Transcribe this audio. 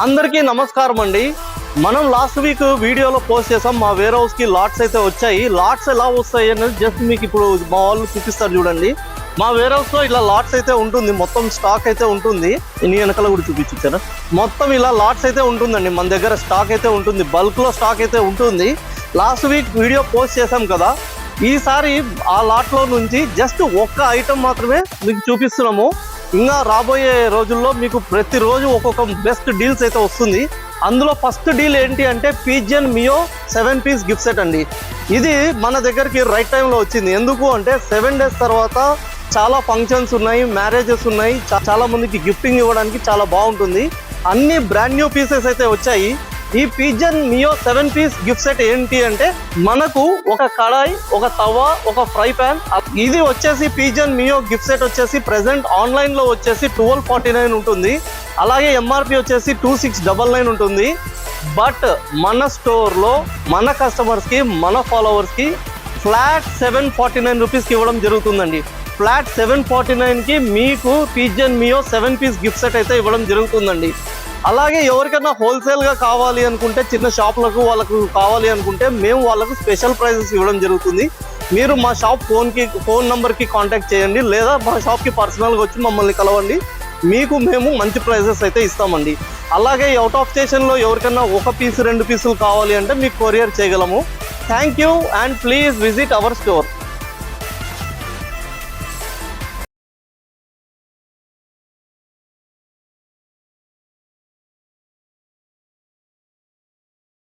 అందరికీ నమస్కారం అండి. మనం లాస్ట్ వీక్ వీడియోలో పోస్ట్ చేసాం. మా వేర్ హౌస్ కి లాట్స్ అయితే వచ్చాయి. లాట్స్ ఎలా వస్తాయి అనేది జస్ట్ మీకు ఇప్పుడు మా వాళ్ళు చూపిస్తారు చూడండి. మా వేర్ హౌస్ లో ఇలా లాట్స్ అయితే ఉంటుంది, మొత్తం స్టాక్ అయితే ఉంటుంది. ఇన్ని వెనకాల కూడా చూపించారా, మొత్తం ఇలా లాట్స్ అయితే ఉంటుందండి. మన దగ్గర స్టాక్ అయితే ఉంటుంది, బల్క్ లో స్టాక్ అయితే ఉంటుంది. లాస్ట్ వీక్ వీడియో పోస్ట్ చేసాం కదా, ఈసారి ఆ లాట్ లో నుంచి జస్ట్ ఒక్క ఐటమ్ మాత్రమే మీకు చూపిస్తున్నాము. ఇంకా రాబోయే రోజుల్లో మీకు ప్రతిరోజు ఒక్కొక్క బెస్ట్ డీల్స్ అయితే వస్తుంది. అందులో ఫస్ట్ డీల్ ఏంటి అంటే pigeon Mio 7 piece gift set అండి. ఇది మన దగ్గరికి రైట్ టైంలో వచ్చింది. ఎందుకు అంటే 7 days తర్వాత చాలా ఫంక్షన్స్ ఉన్నాయి, మ్యారేజెస్ ఉన్నాయి, చాలా మందికి గిఫ్టింగ్ ఇవ్వడానికి చాలా బాగుంటుంది. అన్ని బ్రాండ్ న్యూ పీసెస్ అయితే వచ్చాయి. ఈ pigeon Mio 7 piece gift set ఏంటి అంటే మనకు ఒక కడాయి, ఒక తవా, ఒక ఫ్రై ప్యాన్. ఇది వచ్చేసి పిజియన్ మియో గిఫ్ట్ సెట్ వచ్చేసి ప్రెసెంట్ ఆన్లైన్ లో వచ్చేసి 1249 ఉంటుంది. అలాగే ఎంఆర్పి వచ్చేసి 2699 ఉంటుంది. బట్ మన స్టోర్ లో మన కస్టమర్స్ కి, మన ఫాలోవర్స్ కి ఫ్లాట్ 749 రూపీస్కి ఇవ్వడం జరుగుతుందండి. ఫ్లాట్ 749 కి మీకు pigeon Mio 7 piece gift set అయితే ఇవ్వడం జరుగుతుందండి. అలాగే ఎవరికైనా హోల్సేల్ గా కావాలి అనుకుంటే, చిన్న షాప్లకు వాళ్ళకు కావాలి అనుకుంటే మేము వాళ్ళకు స్పెషల్ ప్రైజెస్ ఇవ్వడం జరుగుతుంది. మీరు మా షాప్ ఫోన్ నంబర్కి కాంటాక్ట్ చేయండి, లేదా మా షాప్కి పర్సనల్గా వచ్చి మమ్మల్ని కలవండి. మీకు మేము మంచి ప్రైజెస్ అయితే ఇస్తామండి. అలాగే అవుట్ ఆఫ్ స్టేషన్లో ఎవరికైనా ఒక పీసు 2 పీసులు కావాలి అంటే మీకు కొరియర్ చేయగలము. Thank you and please visit our store.